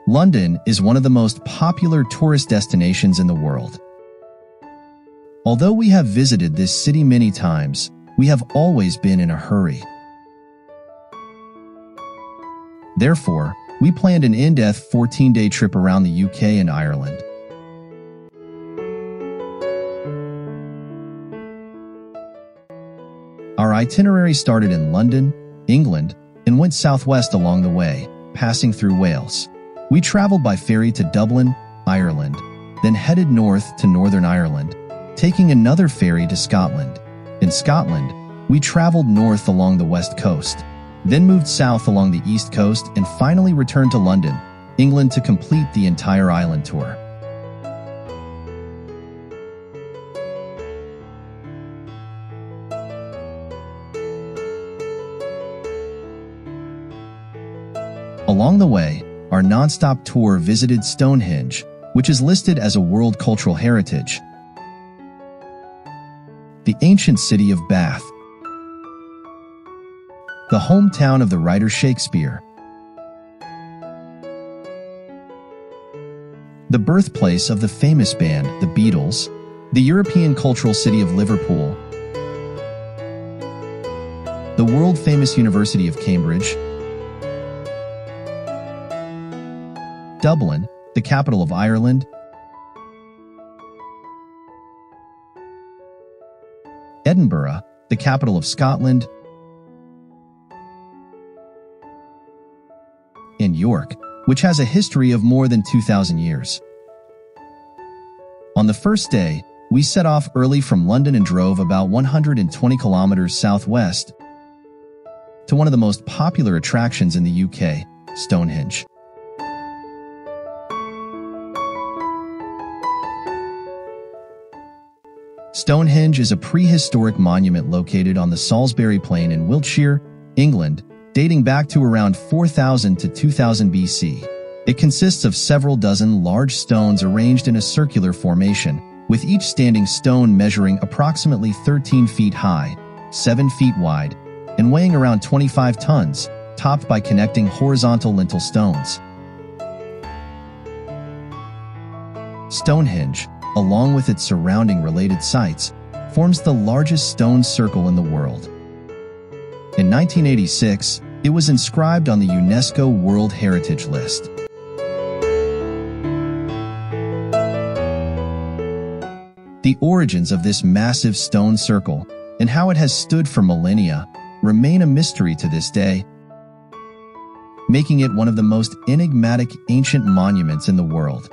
London is one of the most popular tourist destinations in the world. Although we have visited this city many times, we have always been in a hurry. Therefore, we planned an in-depth 14-day trip around the UK and Ireland. Our itinerary started in London, England, and went southwest along the way, passing through Wales. We traveled by ferry to Dublin, Ireland, then headed north to Northern Ireland, taking another ferry to Scotland. In Scotland, we traveled north along the west coast, then moved south along the east coast and finally returned to London, England to complete the entire island tour. Along the way, our non-stop tour visited Stonehenge, which is listed as a World Cultural Heritage, the ancient city of Bath, the hometown of the writer Shakespeare, the birthplace of the famous band, the Beatles, the European cultural city of Liverpool, the world-famous University of Cambridge, Dublin, the capital of Ireland, Edinburgh, the capital of Scotland, and York, which has a history of more than 2,000 years. On the first day, we set off early from London and drove about 120 kilometers southwest to one of the most popular attractions in the UK, Stonehenge. Stonehenge is a prehistoric monument located on the Salisbury Plain in Wiltshire, England, dating back to around 4000 to 2000 BC. It consists of several dozen large stones arranged in a circular formation, with each standing stone measuring approximately 13 feet high, 7 feet wide, and weighing around 25 tons, topped by connecting horizontal lintel stones. Stonehenge, along with its surrounding related sites, forms the largest stone circle in the world. In 1986, it was inscribed on the UNESCO World Heritage List. The origins of this massive stone circle and how it has stood for millennia remain a mystery to this day, making it one of the most enigmatic ancient monuments in the world.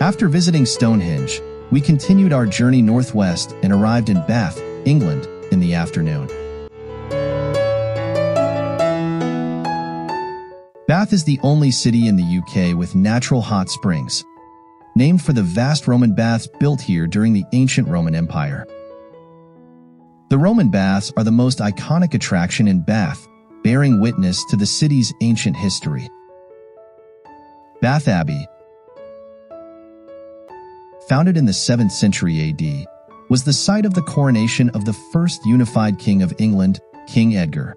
After visiting Stonehenge, we continued our journey northwest and arrived in Bath, England, in the afternoon. Bath is the only city in the UK with natural hot springs, named for the vast Roman baths built here during the ancient Roman Empire. The Roman baths are the most iconic attraction in Bath, bearing witness to the city's ancient history. Bath Abbey, founded in the 7th century AD, was the site of the coronation of the first unified king of England, King Edgar.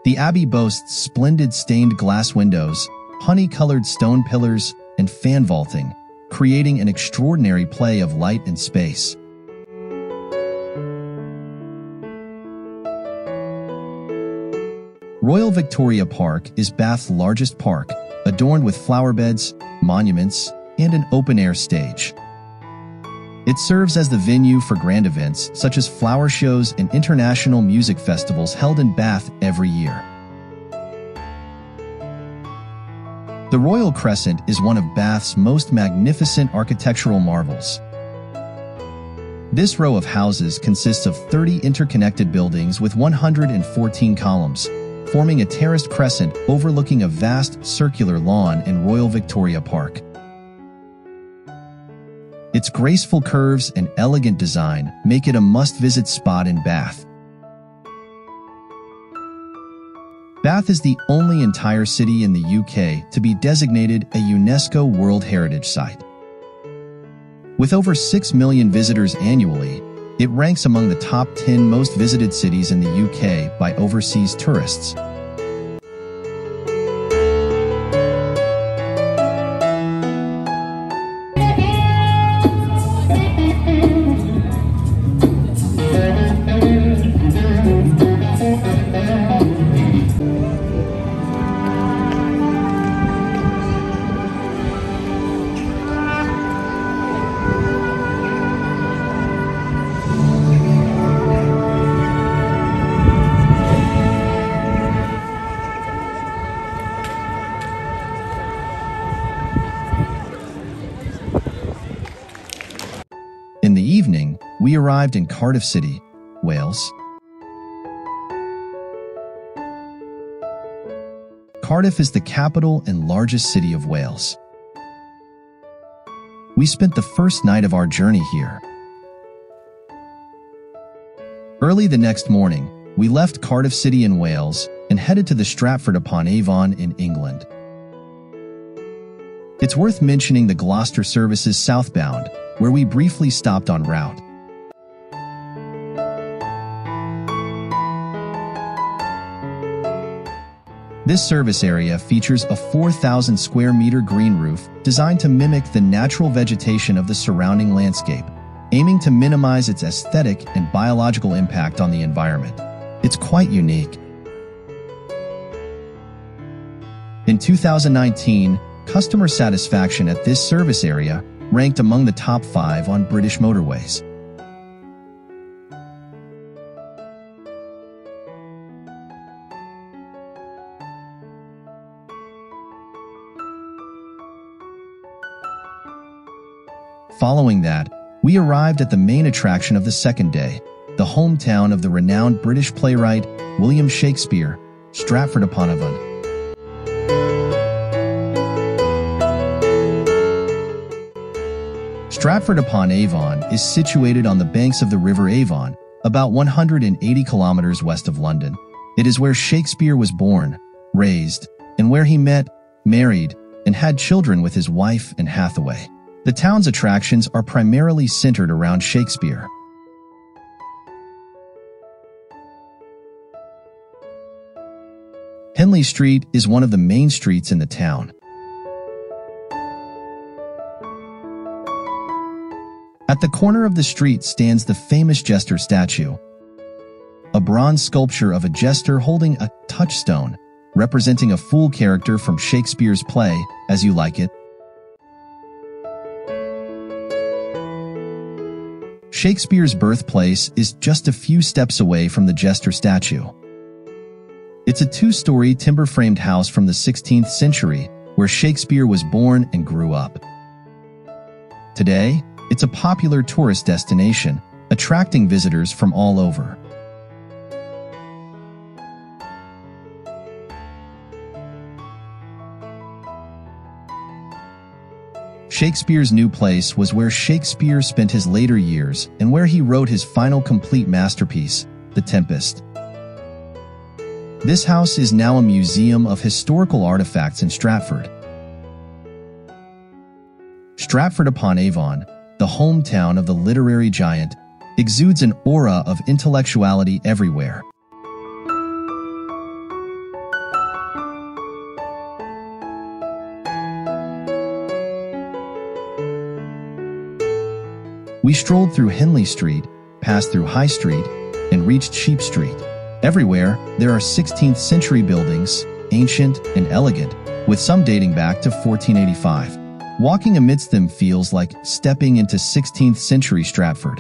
The abbey boasts splendid stained glass windows, honey-colored stone pillars, and fan vaulting, creating an extraordinary play of light and space. Royal Victoria Park is Bath's largest park, adorned with flower beds, monuments, and an open-air stage. It serves as the venue for grand events such as flower shows and international music festivals held in Bath every year. The Royal Crescent is one of Bath's most magnificent architectural marvels. This row of houses consists of 30 interconnected buildings with 114 columns, forming a terraced crescent overlooking a vast circular lawn in Royal Victoria Park. Its graceful curves and elegant design make it a must-visit spot in Bath. Bath is the only entire city in the UK to be designated a UNESCO World Heritage Site. With over 6 million visitors annually, it ranks among the top 10 most visited cities in the UK by overseas tourists. In the evening, we arrived in Cardiff City, Wales. Cardiff is the capital and largest city of Wales. We spent the first night of our journey here. Early the next morning, we left Cardiff City in Wales and headed to the Stratford-upon-Avon in England. It's worth mentioning the Gloucester services southbound, where we briefly stopped en route. This service area features a 4,000 square meter green roof designed to mimic the natural vegetation of the surrounding landscape, aiming to minimize its aesthetic and biological impact on the environment. It's quite unique. In 2019, customer satisfaction at this service area ranked among the top 5 on British motorways. Following that, we arrived at the main attraction of the second day, the hometown of the renowned British playwright William Shakespeare, Stratford-upon-Avon. Stratford-upon-Avon is situated on the banks of the River Avon, about 180 kilometers west of London. It is where Shakespeare was born, raised, and where he met, married, and had children with his wife Anne Hathaway. The town's attractions are primarily centered around Shakespeare. Henley Street is one of the main streets in the town. At the corner of the street stands the famous jester statue, a bronze sculpture of a jester holding a touchstone, representing a fool character from Shakespeare's play, As You Like It. Shakespeare's birthplace is just a few steps away from the jester statue. It's a 2-story timber-framed house from the 16th century where Shakespeare was born and grew up. Today, it's a popular tourist destination, attracting visitors from all over. Shakespeare's new place was where Shakespeare spent his later years and where he wrote his final complete masterpiece, The Tempest. This house is now a museum of historical artifacts in Stratford. Stratford-upon-Avon, the hometown of the literary giant, exudes an aura of intellectuality everywhere. We strolled through Henley Street, passed through High Street, and reached Sheep Street. Everywhere, there are 16th century buildings, ancient and elegant, with some dating back to 1485. Walking amidst them feels like stepping into 16th century Stratford.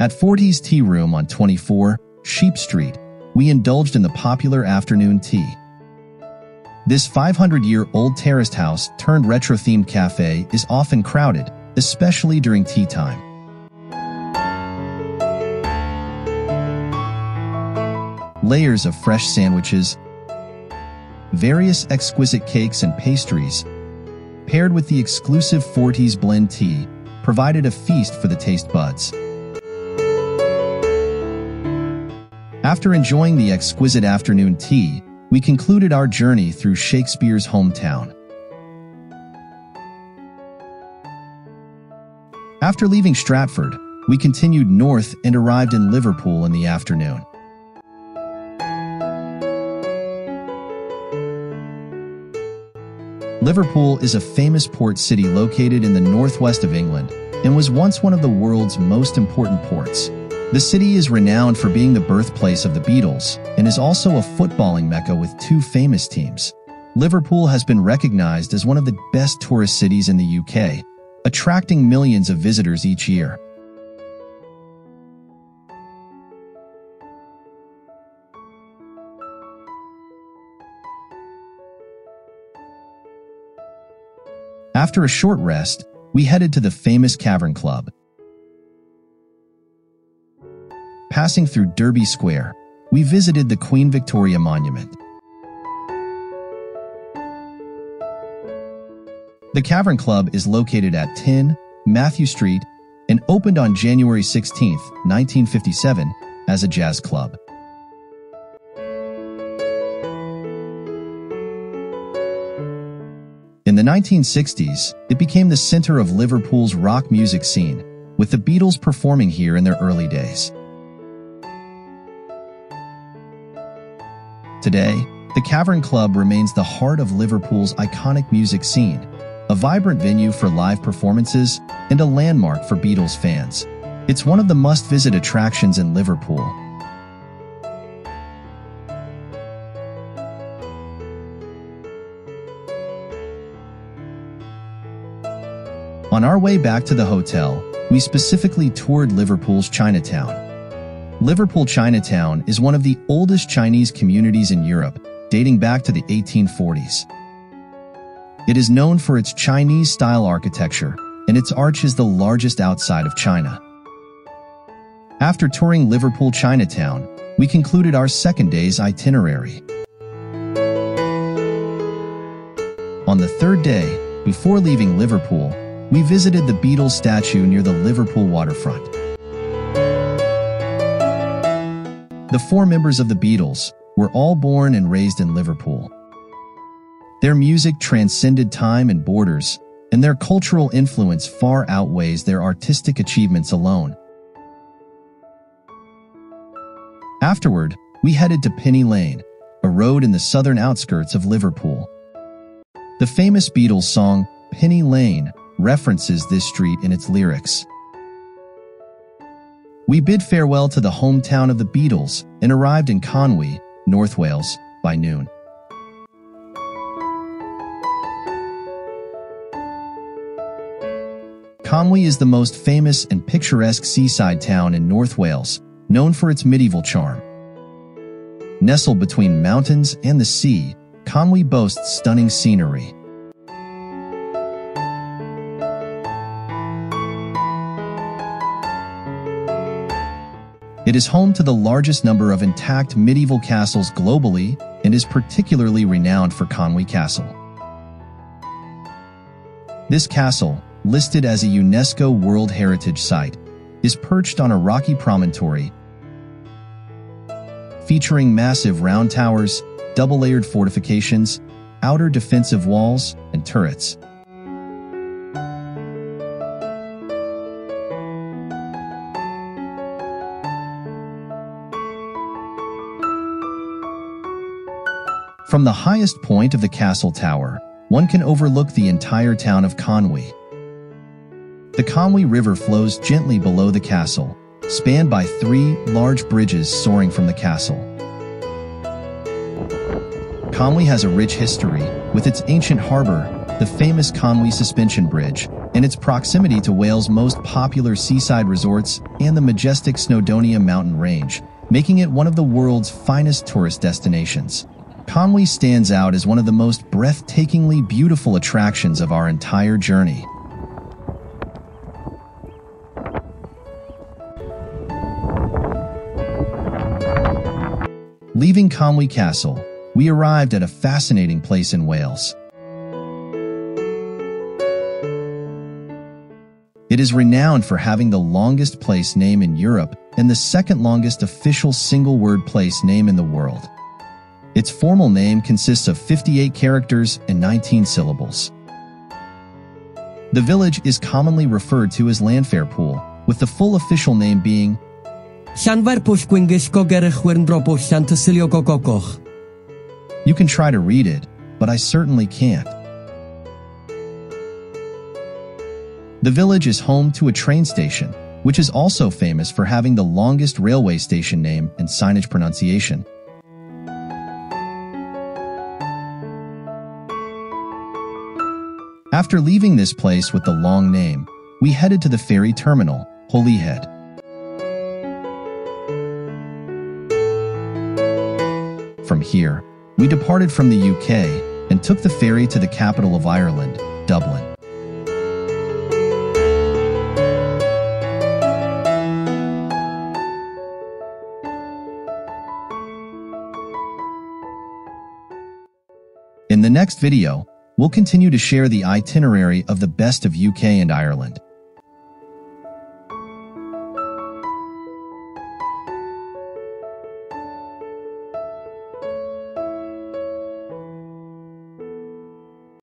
At Fortie's Tea Room on 24 Sheep Street, we indulged in the popular afternoon tea. This 500-year-old terraced house turned retro-themed cafe is often crowded, especially during tea time. Layers of fresh sandwiches, various exquisite cakes and pastries, paired with the exclusive Fortie's blend tea, provided a feast for the taste buds. After enjoying the exquisite afternoon tea, we concluded our journey through Shakespeare's hometown. After leaving Stratford, we continued north and arrived in Liverpool in the afternoon. Liverpool is a famous port city located in the northwest of England and was once one of the world's most important ports. The city is renowned for being the birthplace of the Beatles and is also a footballing mecca with two famous teams. Liverpool has been recognized as one of the best tourist cities in the UK, attracting millions of visitors each year. After a short rest, we headed to the famous Cavern Club. Passing through Derby Square, we visited the Queen Victoria Monument. The Cavern Club is located at 10 Matthew Street and opened on January 16, 1957, as a jazz club. In the 1960s, it became the center of Liverpool's rock music scene, with the Beatles performing here in their early days. Today, the Cavern Club remains the heart of Liverpool's iconic music scene, a vibrant venue for live performances and a landmark for Beatles fans. It's one of the must-visit attractions in Liverpool. On our way back to the hotel, we specifically toured Liverpool's Chinatown. Liverpool Chinatown is one of the oldest Chinese communities in Europe, dating back to the 1840s. It is known for its Chinese-style architecture, and its arch is the largest outside of China. After touring Liverpool Chinatown, we concluded our second day's itinerary. On the third day, before leaving Liverpool, we visited the Beatles statue near the Liverpool waterfront. The four members of the Beatles were all born and raised in Liverpool. Their music transcended time and borders, and their cultural influence far outweighs their artistic achievements alone. Afterward, we headed to Penny Lane, a road in the southern outskirts of Liverpool. The famous Beatles song, Penny Lane, references this street in its lyrics. We bid farewell to the hometown of the Beatles and arrived in Conwy, North Wales, by noon. Conwy is the most famous and picturesque seaside town in North Wales, known for its medieval charm. Nestled between mountains and the sea, Conwy boasts stunning scenery. It is home to the largest number of intact medieval castles globally and is particularly renowned for Conwy Castle. This castle, listed as a UNESCO World Heritage Site, is perched on a rocky promontory featuring massive round towers, double-layered fortifications, outer defensive walls, and turrets. From the highest point of the castle tower, one can overlook the entire town of Conwy. The Conwy River flows gently below the castle, spanned by three large bridges soaring from the castle. Conwy has a rich history, with its ancient harbor, the famous Conwy suspension bridge, and its proximity to Wales' most popular seaside resorts and the majestic Snowdonia mountain range, making it one of the world's finest tourist destinations. Conwy stands out as one of the most breathtakingly beautiful attractions of our entire journey. Leaving Conwy Castle, we arrived at a fascinating place in Wales. It is renowned for having the longest place name in Europe and the second longest official single-word place name in the world. Its formal name consists of 58 characters and 19 syllables. The village is commonly referred to as Liverpool, with the full official name being You can try to read it, but I certainly can't. The village is home to a train station, which is also famous for having the longest railway station name and signage pronunciation. After leaving this place with the long name, we headed to the ferry terminal, Holyhead. From here, we departed from the UK and took the ferry to the capital of Ireland, Dublin. In the next video, we'll continue to share the itinerary of the best of UK and Ireland.